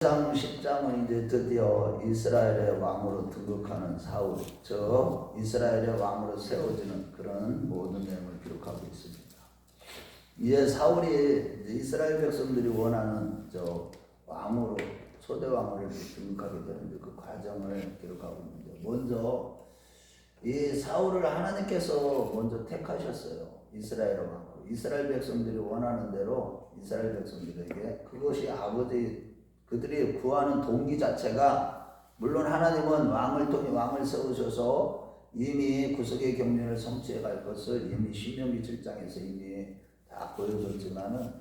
장 10장은 이제 드디어 이스라엘의 왕으로 등극하는 사울, 저 이스라엘의 왕으로 세워지는 그런 모든 내용을 기록하고 있습니다. 이제 사울이 이스라엘 백성들이 원하는 저 왕으로 초대 왕으로 등극하게 되는데 그 과정을 기록하고 있는데, 먼저 이 사울을 하나님께서 먼저 택하셨어요. 이스라엘 왕으로. 이스라엘 백성들이 원하는 대로 이스라엘 백성들에게, 그것이 아버지 그들이 구하는 동기 자체가, 물론 하나님은 왕을 통해 왕을 세우셔서 이미 구속의 경륜을 성취해 갈 것을 이미 신명기 7장에서 이미 다 보여줬지만은,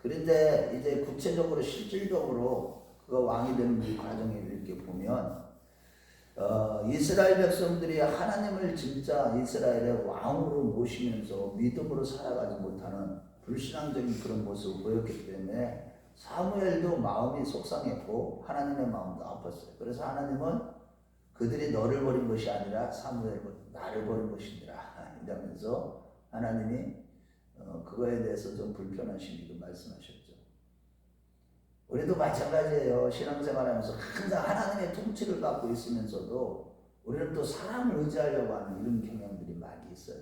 그런데 이제 구체적으로 실질적으로 그가 왕이 되는 이 과정을 이렇게 보면, 이스라엘 백성들이 하나님을 진짜 이스라엘의 왕으로 모시면서 믿음으로 살아가지 못하는 불신앙적인 그런 모습을 보였기 때문에 사무엘도 마음이 속상했고 하나님의 마음도 아팠어요. 그래서 하나님은 그들이 너를 버린 것이 아니라 사무엘 나를 버린 것이니라 이러면서 하나님이 그거에 대해서 좀 불편하시기도 말씀하셨죠. 우리도 마찬가지예요. 신앙생활하면서 항상 하나님의 통치를 갖고 있으면서도 우리는 또 사람을 의지하려고 하는 이런 경향들이 많이 있어요.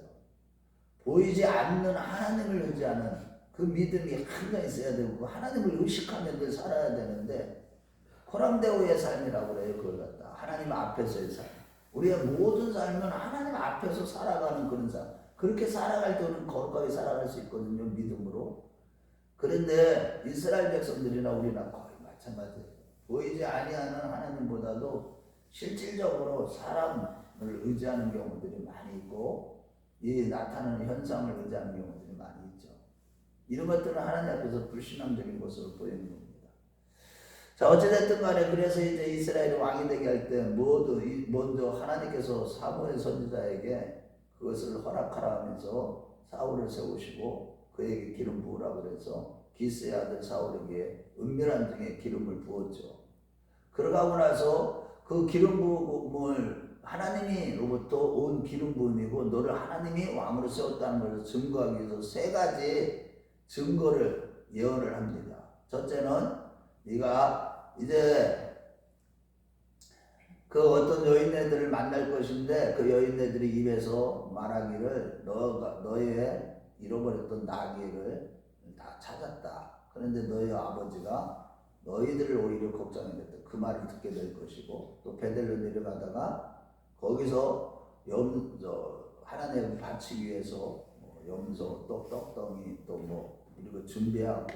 보이지 않는 하나님을 의지하는 그 믿음이 항상 있어야 되고, 하나님을 의식하며 늘 살아야 되는데, 코람데오의 삶이라고 그래요. 그걸 갖다 하나님 앞에서의 삶. 우리의 모든 삶은 하나님 앞에서 살아가는 그런 삶. 그렇게 살아갈 때는 거룩하게 살아갈 수 있거든요, 믿음으로. 그런데 이스라엘 백성들이나 우리나 거의 마찬가지예요. 보이지 아니하는 하나님보다도 실질적으로 사람을 의지하는 경우들이 많이 있고, 이 나타나는 현상을 의지하는 경우들이 많이 있죠. 이런 것들은 하나님 앞에서 불신앙적인 모습을 보이는 겁니다. 자, 어찌됐든 간에 그래서 이제 이스라엘이 왕이 되게 할 때 먼저 하나님께서 사무엘 선지자에게 그것을 허락하라 하면서 사울을 세우시고 그에게 기름 부으라고 그래서 기스의 아들 사울에게 은밀한 등에 기름을 부었죠. 그러고 나서 그 기름 부음을 하나님이로부터 온 기름 부음이고, 너를 하나님이 왕으로 세웠다는 것을 증거하기 위해서 세 가지 증거를 예언을 합니다. 첫째는 네가 이제 그 어떤 여인네들을 만날 것인데, 그 여인네들이 입에서 말하기를 너의 잃어버렸던 나귀를 다 찾았다. 그런데 너희 아버지가 너희들을 오히려 걱정했다. 그 말을 듣게 될 것이고, 또 베델로 내려가다가 거기서 하나님을 바치기 위해서 염소, 또 떡덩이, 또 이런 준비하고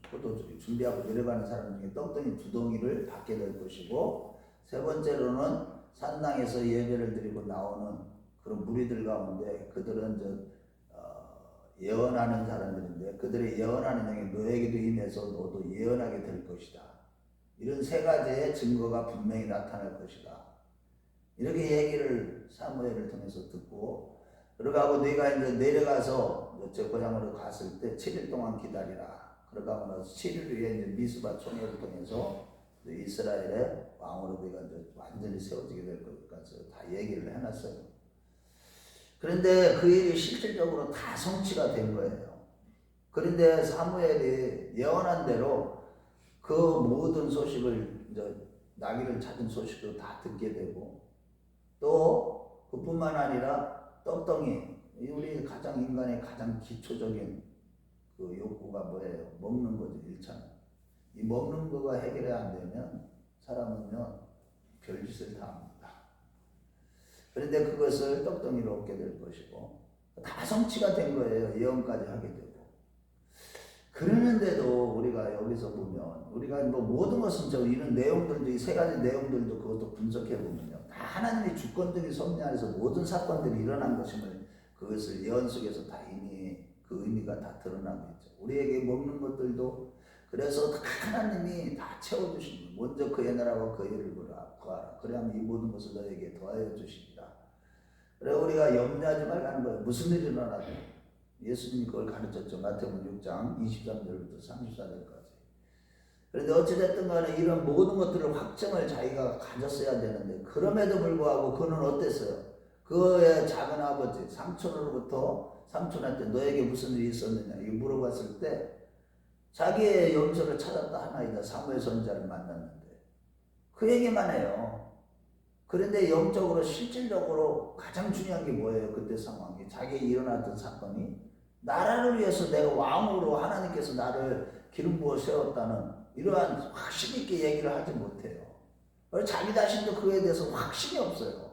포도주 준비하고 내려가는 사람 중에 떡덩이 2덩이를 받게 될 것이고, 세 번째로는 산당에서 예배를 드리고 나오는 그런 무리들 가운데 그들은 예언하는 사람들인데, 그들의 예언하는 영이 너에게도 임해서 너도 예언하게 될 것이다. 이런 세 가지의 증거가 분명히 나타날 것이다. 이렇게 얘기를 사무엘을 통해서 듣고, 그러고 네가 이제 내려가서 저 고향으로 갔을 때 7일 동안 기다리라. 그러고 나서 7일 후에 이제 미스바 총회를 통해서 이스라엘의 왕으로 네가 이제 완전히 세워지게 될 것까지 다 얘기를 해놨어요. 그런데 그 일이 실질적으로 다 성취가 된 거예요. 그런데 사무엘이 예언한 대로 그 모든 소식을, 이제 나귀를 찾은 소식도 다 듣게 되고, 또 그뿐만 아니라 떡덩이, 우리 인간의 가장 기초적인 그 욕구가 뭐예요? 먹는 거죠. 1차는. 이 먹는 거가 해결이 안 되면 사람은요 별짓을 다 합니다. 그런데 그것을 떡덩이로 얻게 될 것이고, 다 성취가 된 거예요. 예언까지 하게 되고. 그러는데도 우리가 여기서 보면, 우리가 모든 것은 이런 내용들도, 이 세 가지 내용들도 그것도 분석해 보면요, 다 하나님의 주권적인 섭리 안에서 모든 사건들이 일어난 것임을, 그것을 예언 속에서 다 이미 그 의미가 다 드러나고 있죠. 우리에게 먹는 것들도 그래서 하나님이 다 채워주십니다. 먼저 그의 나라와 그의 일을 구하라. 그래야만 이 모든 것을 너에게 더하여 주시리라. 그래 우리가 염려하지 말라는 거예요. 무슨 일이 일어나도. 예수님이 그걸 가르쳤죠. 마태복음 6장 23절부터 34절까지. 그런데 어찌됐든 간에 이런 모든 것들을 확정을 자기가 가졌어야 되는데, 그럼에도 불구하고 그는 어땠어요? 그의 작은 아버지 삼촌으로부터 삼촌한테 너에게 무슨 일이 있었느냐 이거 물어봤을 때, 자기의 염소를 찾았다 하나이다. 사무엘 선지자를 만났는데 그 얘기만 해요. 그런데 영적으로 실질적으로 가장 중요한 게 뭐예요? 그때 상황이 자기에 일어났던 사건이 나라를 위해서 내가 왕으로 하나님께서 나를 기름 부어 세웠다는 이러한 확신 있게 얘기를 하지 못해요. 자기 자신도 그거에 대해서 확신이 없어요.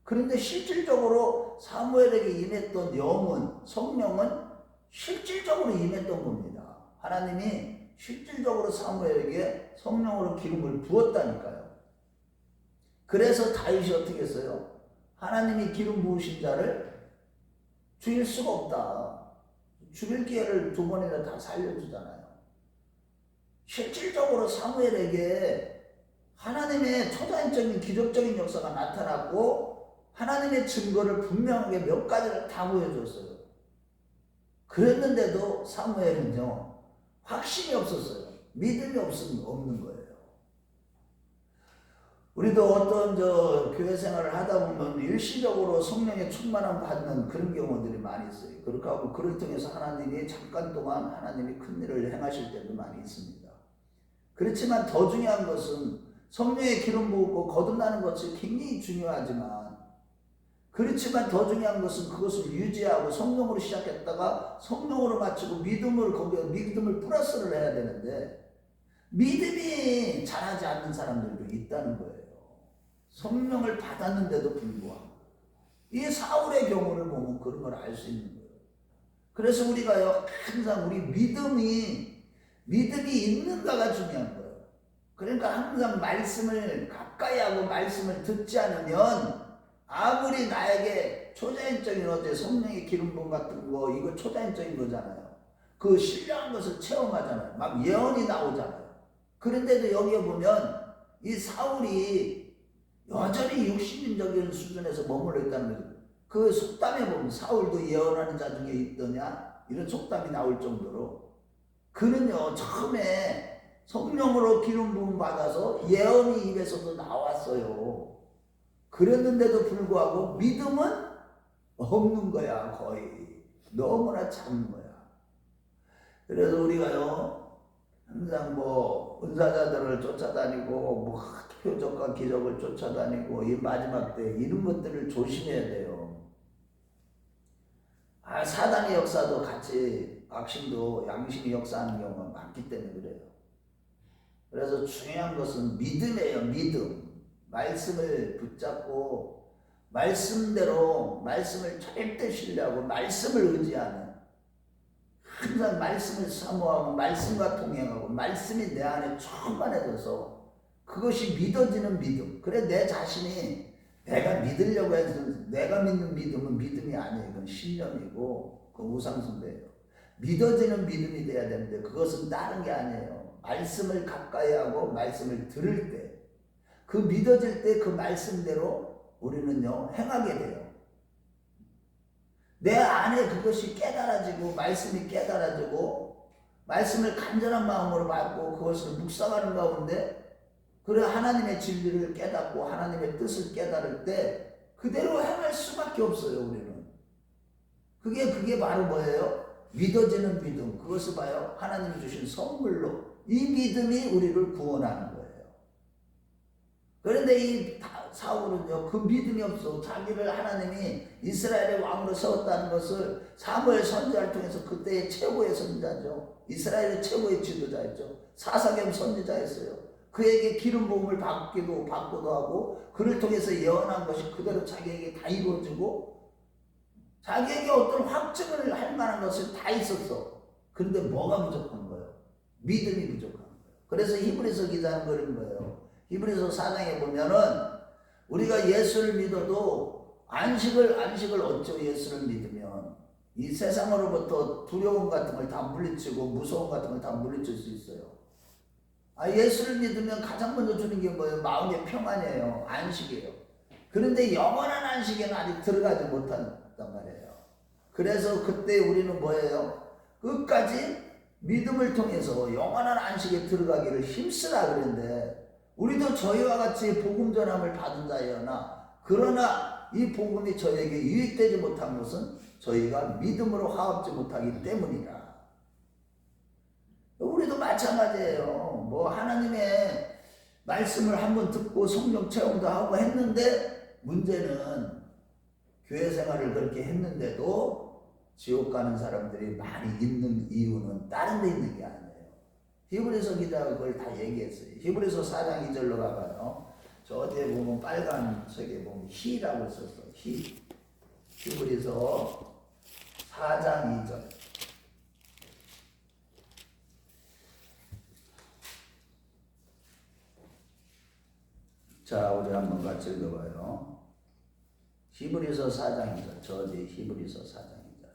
그런데 실질적으로 사무엘에게 임했던 영은, 성령은 실질적으로 임했던 겁니다. 하나님이 실질적으로 사무엘에게 성령으로 기름을 부었다니까요. 그래서 다윗이 어떻게 했어요? 하나님이 기름 부으신 자를 죽일 수가 없다. 죽일 기회를 2번이나 다 살려주잖아요. 실질적으로 사무엘에게 하나님의 초자연적인 기적적인 역사가 나타났고 하나님의 증거를 분명하게 몇 가지를 다 보여줬어요. 그랬는데도 사무엘은요 확신이 없었어요. 믿음이 없는 거예요. 우리도 어떤 교회 생활을 하다 보면 일시적으로 성령의 충만함 받는 그런 경우들이 많이 있어요. 그렇게 하고 그를 통해서 하나님이 잠깐 동안 하나님이 큰 일을 행하실 때도 많이 있습니다. 그렇지만 더 중요한 것은 성령의 기름 부고 거듭나는 것이 굉장히 중요하지만 그렇지만 더 중요한 것은 그것을 유지하고 성령으로 시작했다가 성령으로 마치고 믿음을 플러스를 해야 되는데 믿음이 자라지 않는 사람들도 있다는 거예요. 성령을 받았는데도 불구하고 이 사울의 경우를 보면 그런 걸 알 수 있는 거예요. 그래서 우리가요 항상 우리 믿음이 있는가가 중요한 거예요. 그러니까 항상 말씀을 가까이 하고 말씀을 듣지 않으면 아무리 나에게 초자연적인 어제 성령의 기름 부음 같은 거 이거 초자연적인 거잖아요. 그 신령한 것을 체험하잖아요. 막 예언이 나오잖아요. 그런데도 여기에 보면 이 사울이 여전히 육신적인 수준에서 머물러 있다는 거죠. 그 속담에 보면 사울도 예언하는 자 중에 있더냐 이런 속담이 나올 정도로 그는요 처음에 성령으로 기름 부음 받아서 예언이 입에서도 나왔어요. 그랬는데도 불구하고 믿음은 없는 거야. 거의 너무나 작은 거야. 그래서 우리가요 항상 은사자들을 쫓아다니고 표적과 기적을 쫓아다니고 이 마지막 때 이런 것들을 조심해야 돼요. 사단의 역사도 같이 악신도 양심이 역사하는 경우가 많기 때문에 그래요. 그래서 중요한 것은 믿음이에요. 믿음. 말씀을 붙잡고 말씀대로 말씀을 절대 신뢰하고 말씀을 의지하는 항상 말씀을 사모하고 말씀과 동행하고 말씀이 내 안에 충만해져서 그것이 믿어지는 믿음. 그래 내 자신이 내가 믿으려고 해서 내가 믿는 믿음은 믿음이 아니에요. 그건 신념이고 그건 우상숭배예요. 믿어지는 믿음이 돼야 되는데 그것은 다른 게 아니에요. 말씀을 가까이 하고 말씀을 들을 때 그 믿어질 때 그 말씀대로 우리는요 행하게 돼요. 내 안에 그것이 깨달아지고 말씀이 깨달아지고 말씀을 간절한 마음으로 받고 그것을 묵상하는 가운데 그래 하나님의 진리를 깨닫고 하나님의 뜻을 깨달을 때 그대로 행할 수밖에 없어요. 우리는 그게 바로 뭐예요? 믿어지는 믿음. 그것을 봐요 하나님이 주신 선물로 이 믿음이 우리를 구원하는 거예요. 그런데 이 사울은요 그 믿음이 없어. 자기를 하나님이 이스라엘의 왕으로 세웠다는 것을 사무엘 선지자를 통해서 그때의 최고의 선지자죠. 이스라엘의 최고의 지도자였죠. 사사겸 선지자였어요. 그에게 기름 부음을 받고도 하고 그를 통해서 예언한 것이 그대로 자기에게 다 이루어지고 자기에게 어떤 확증을 할 만한 것을 다 있었어. 그런데 뭐가 부족한 거예요? 믿음이 부족한 거예요. 그래서 히브리서 기자는 그런 거예요. 히브리서 4장에 보면은 우리가 예수를 믿어도 안식을 얻죠. 예수를 믿으면 이 세상으로부터 두려움 같은 걸 다 물리치고 무서움 같은 걸 다 물리칠 수 있어요. 예수를 믿으면 가장 먼저 주는 게 뭐예요? 마음의 평안이에요. 안식이에요. 그런데 영원한 안식에는 아직 들어가지 못한단 말이에요. 그래서 그때 우리는 뭐예요? 끝까지 믿음을 통해서 영원한 안식에 들어가기를 힘쓰라 그랬는데 우리도 저희와 같이 복음 전함을 받은 자여나 그러나 이 복음이 저에게 유익되지 못한 것은 저희가 믿음으로 화합지 못하기 때문이라. 우리도 마찬가지예요. 뭐 하나님의 말씀을 한번 듣고 성령 체험도 하고 했는데 문제는 교회 생활을 그렇게 했는데도 지옥 가는 사람들이 많이 있는 이유는 다른 데 있는 게 아니에요. 히브리서 기자가 그걸 다 얘기했어요. 히브리서 4장 2절로 가봐요. 저 어디에 보면 빨간색에 보면 히라고 썼어. 히브리서 4장 2절. 자, 우리 한번 같이 읽어봐요. 히브리서 4장 2절. 저 뒤에 히브리서 4장 2절.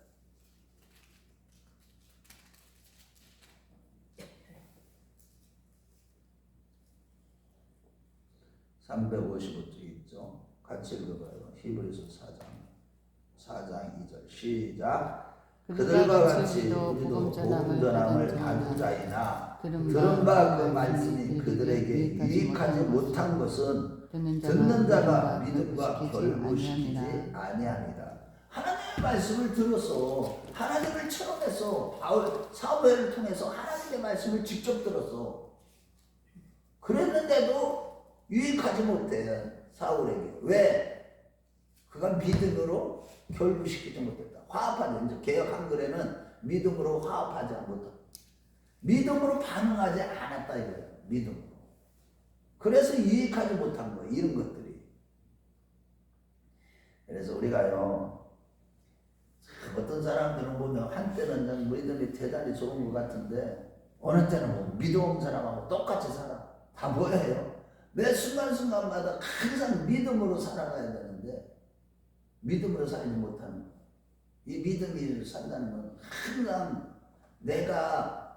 355쪽 있죠. 같이 읽어봐요. 히브리서 4장 2절. 시작. 그들과 같이 우리도 복음 전함을 받은 자이나 들은 바 그 말씀이 그들에게 유익하지 못한 것은 듣는 자가 믿음과 결부시키지 아니하니라. 하나님의 말씀을 들어서 하나님을 체험해서 사무엘을 통해서 하나님의 말씀을 직접 들었어. 그랬는데도 유익하지 못해 사울에게. 왜? 그가 믿음으로 결부시키지 못했다. 화합하지. 이제 개역 한글에는 믿음으로 화합하지 못했다. 믿음으로 반응하지 않았다 이거예요. 믿음으로. 그래서 유익하지 못한 거예요. 이런 것들이. 그래서 우리가요, 어떤 사람들은 보면 한때는 믿음이 대단히 좋은 것 같은데 어느 때는 뭐 믿음 없는 사람하고 똑같이 살아. 다 뭐예요? 매 순간순간마다 항상 믿음으로 살아가야 되는데 믿음으로 살지 못하는 거예요. 이 믿음이 산다는 건 항상 내가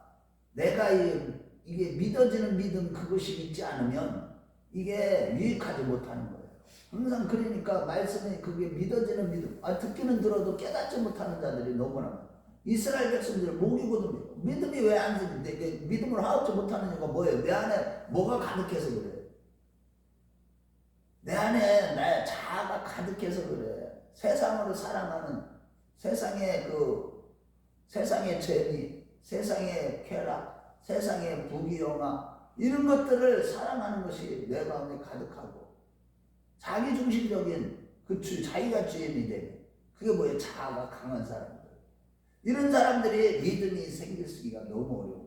이게 믿어지는 믿음 그것이 있지 않으면 이게 유익하지 못하는 거예요. 항상 그러니까 말씀이 그게 믿어지는 믿음, 듣기는 들어도 깨닫지 못하는 자들이 너무나 많아요. 이스라엘 백성들은 목이거든요. 믿음이 왜 안 되는데 믿음을 하지 못하는 이유가 뭐예요? 내 안에 뭐가 가득해서 그래요. 내 안에 나의 자아가 가득해서 그래. 세상으로 살아가는 세상의 재미, 세상의 쾌락, 세상의 부귀영화 이런 것들을 사랑하는 것이 내 마음에 가득하고 자기중심적인 자기가 주인이 되는 그게 뭐예요? 자아가 강한 사람들. 이런 사람들이 믿음이 생길 수가 너무 어려워요.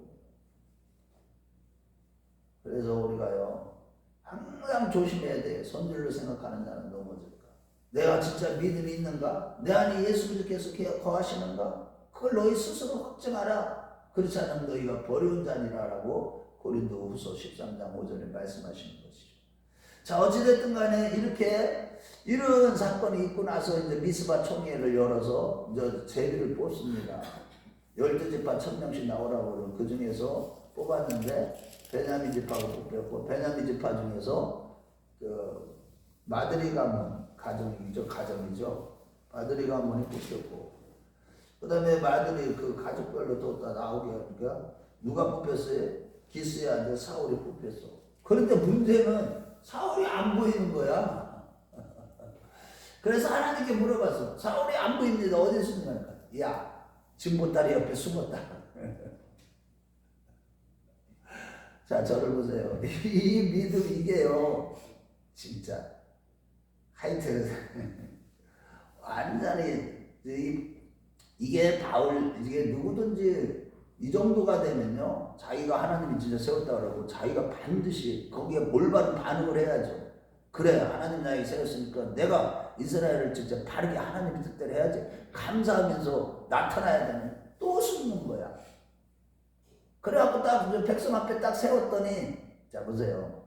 그래서 우리가요 항상 조심해야 돼요. 손들로 생각하는 자는 넘어질까? 내가 진짜 믿음이 있는가? 내 안에 예수 그리스도께서 거하시는가? 그걸 너희 스스로 확증하라. 그렇지 않으면 너희가 버려온 자니라라고 고린도후서 13장 5절에 말씀하시는 것이죠. 자, 어찌됐든 간에 이런 사건이 있고 나서 이제 미스바 총회를 열어서 이제 제비를 뽑습니다. 12지파 1000명씩 나오라고 그 중에서 뽑았는데 베냐민 지파가 뽑혔고 베냐민 지파 중에서 그 마드리 가문 가정이죠. 마드리 가문이 뽑혔고 그 다음에 마드리 그 가족별로 또 나오게 하니까 누가 뽑혔어요? 기스야 이제 사울이 뽑혔어. 그런데 문제는 사울이 안 보이는 거야. 그래서 하나님께 물어봤어. 사울이 안 보입니다. 어디 있습니까? 야, 진보다리 옆에 숨었다. 자, 저를 보세요. 이 믿음 이게요. 진짜 하여튼 완전히 이게 누구든지 이 정도가 되면요. 자기가 하나님이 진짜 세웠다 그러고 자기가 반드시 거기에 올바른 반응을 해야죠. 그래, 하나님 나에게 세웠으니까 내가 이스라엘을 진짜 바르게 하나님의 뜻대로 해야지. 감사하면서 나타나야 되는 또 숨는 거야. 그래갖고 딱 백성 앞에 딱 세웠더니 자 보세요.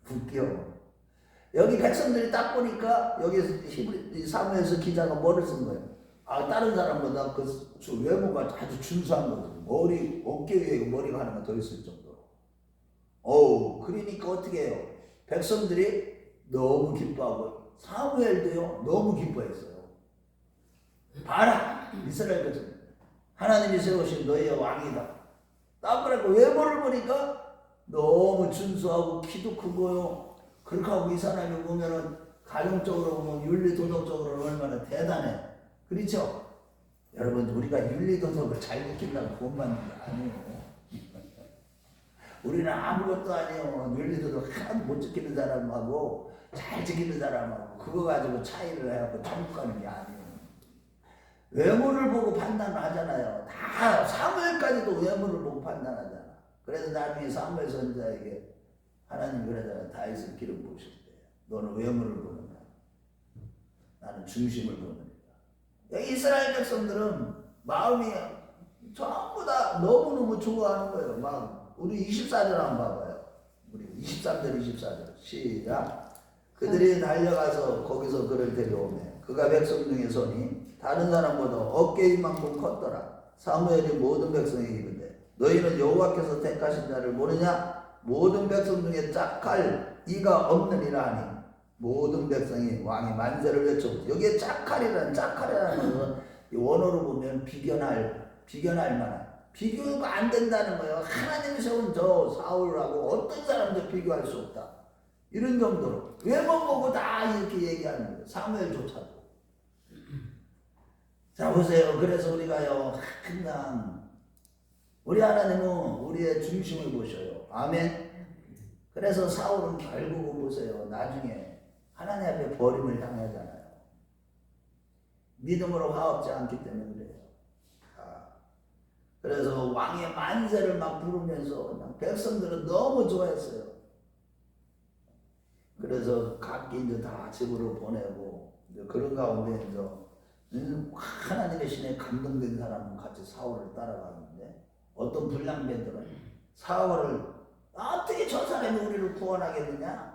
웃겨. 여기 백성들이 딱 보니까 여기 사무엘서 기자가 뭐를 쓴 거예요? 다른 사람보다 그 외모가 아주 준수한 거죠. 어깨 위에 머리가 하나가 더 있을 정도로. 그러니까 어떻게 해요? 백성들이 너무 기뻐하고 사무엘도요 너무 기뻐했어요. 봐라, 이스라엘 백성 하나님이 세우신 너희의 왕이다. 딱 그래서 외모를 보니까 너무 준수하고 키도 크고요. 그렇게 하고 이 사람이 보면은 가정적으로 보면 윤리도덕적으로 얼마나 대단해. 그렇죠? 여러분, 우리가 윤리도덕을 잘 지킨다고 구원 받는 게 아니에요. 우리는 아무것도 아니에요. 윤리도도 하나도 못 지키는 사람하고 잘 지키는 사람하고 그거 가지고 차이를 해갖고 천국 가는 게 아니에요. 외모를 보고 판단을 하잖아요. 다 사무엘까지도 외모를 보고 판단하잖아. 그래서 나중에 사무엘 선지자에게 하나님 그러잖아. 다윗을 기름 부으실 때 너는 외모를 보느냐, 나는 중심을 보느냐. 이스라엘 백성들은 마음이 전부 다 너무너무 좋아하는 거예요. 막 우리 24절 한번 봐봐요. 우리 23절 24절 시작. 그들이 달려가서 거기서 그를 데려오매 그가 백성 중에 서니 다른 사람보다 어깨 이만큼 컸더라. 사무엘이 모든 백성에게 이르되 너희는 여호와께서 택하신 자를 모르냐? 모든 백성 중에 짝할 이가 없느니라 하니 모든 백성이 왕이 만세를 외쳤고 여기에 짝할이라는 것은 원어로 보면 비견할 만한 비교가 안 된다는 거예요. 하나님이 세운 저 사울하고 어떤 사람도 비교할 수 없다. 이런 정도로 외모 보고 다 이렇게 얘기하는 거예요. 사무엘조차도. 자 보세요. 그래서 우리가요 항상 우리 하나님은 우리의 중심을 보셔요. 아멘. 그래서 사울은 결국은 보세요. 나중에 하나님 앞에 버림을 당하잖아요. 믿음으로 화합지 않기 때문에 그래요. 그래서 왕의 만세를 막 부르면서 백성들은 너무 좋아했어요. 그래서 각기 이제 다 집으로 보내고 이제 그런 가운데 이제 하나님의 신에 감동된 사람은 같이 사울을 따라가는데 어떤 불량배들은 사울을 어떻게 저 사람이 우리를 구원하겠느냐?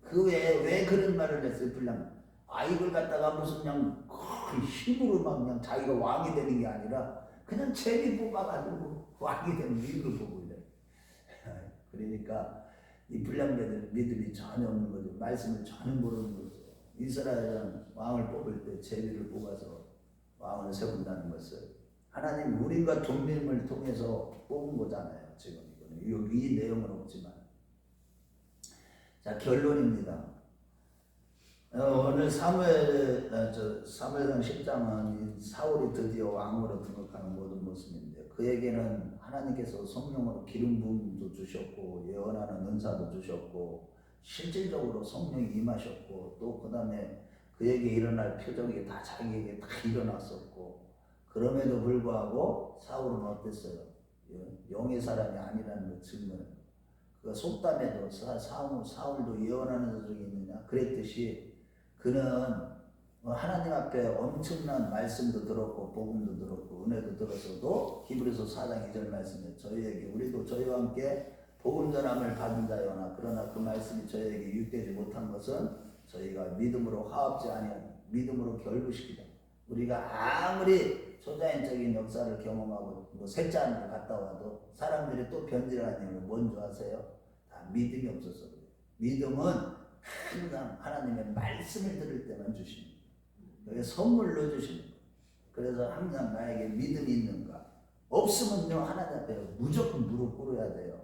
그 왜 그런 말을 했어요? 불량. 이걸 갖다가 무슨 그냥 힘으로 막 그냥 자기가 왕이 되는 게 아니라 그냥 재미 뽑아가지고 왕이 되는 이유를 보고 이래. 그러니까 이 불량배들은 믿음이 전혀 없는 거죠. 말씀을 전혀 모르는 거죠. 이스라엘은 왕을 뽑을 때 재미를 뽑아서 왕을 세운다는 것을 하나님 우리가 동맹을 통해서 뽑은 거잖아요. 지금 이거는 이 내용은 없지만 자 결론입니다. 오늘 사무엘상 10장은 사울이 드디어 왕으로 등극하는 모든 모습인데 그에게는 하나님께서 성령으로 기름 부음도 주셨고 예언하는 은사도 주셨고 실질적으로 성령이 임하셨고 또 그 다음에 그에게 일어날 표적이 다 자기에게 다 일어났었고 그럼에도 불구하고 사울은 어땠어요? 영의 사람이 아니라는 걸 증거해요. 그 속담에도 사울도 예언하는 자중에 있느냐 그랬듯이 그는 하나님 앞에 엄청난 말씀도 들었고 복음도 들었고 은혜도 들었어도 히브리서 4장 2절 말씀에 저희에게 우리도 저희와 함께 복음 전함을 받은 자여나 그러나 그 말씀이 저희에게 유익되지 못한 것은 저희가 믿음으로 화합지 아니하니 믿음으로 결부시키자. 우리가 아무리 초자연적인 역사를 경험하고 셋째 하늘을 갔다 와도 사람들이 또 변질하는 뭔지 아세요? 다 믿음이 없어서 그래요. 믿음은 항상 하나님의 말씀을 들을 때만 주시는 거예요. 선물로 주시는 거예요. 그래서 항상 나에게 믿음이 있는가? 없으면요 하나님 앞에 무조건 무릎 꿇어야 돼요.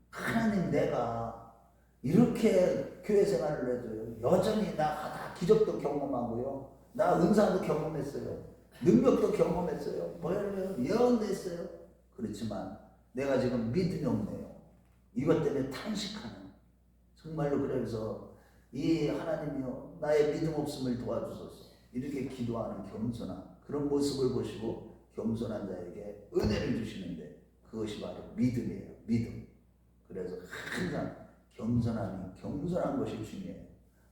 하나님 내가 이렇게 교회 생활을 해도요 여전히 나 다 기적도 경험하고요 나 은사도 경험했어요. 능력도 경험했어요. 뭐예요? 예언도 했어요. 그렇지만 내가 지금 믿음이 없네요. 이것 때문에 탄식하는 정말로 그래서 이 하나님이요 나의 믿음 없음을 도와주소서 이렇게 기도하는 겸손한 그런 모습을 보시고 겸손한 자에게 은혜를 주시는데 그것이 바로 믿음이에요. 믿음. 그래서 항상 겸손한 것이 중요해요.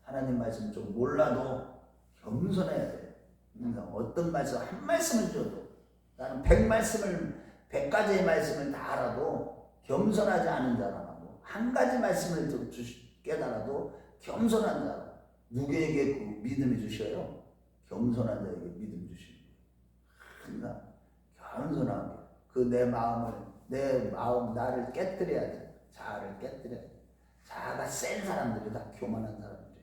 하나님 말씀 좀 몰라도 겸손해야 돼요. 어떤 말씀 한 말씀을 줘도 나는 100가지의 말씀을 다 알아도 겸손하지 않은 자라고 한 가지 말씀을 깨달아도 겸손한 자라고 누구에게 그 믿음이 주셔요? 겸손한 자에게 믿음 주시는 거예요. 항상 겸손하게 그 내 마음 나를 깨뜨려야 돼. 자아를 깨뜨려야 돼. 자아가 센 사람들이 다 교만한 사람들이에요.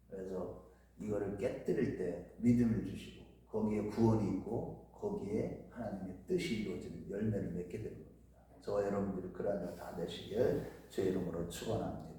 그래서 이거를 깨뜨릴 때 믿음을 주시고 거기에 구원이 있고 거기에 하나님의 뜻이 이루어지는 열매를 맺게 되는 겁니다. 저와 여러분들이 그러한 자 다 되시길 주의 이름으로 축원합니다.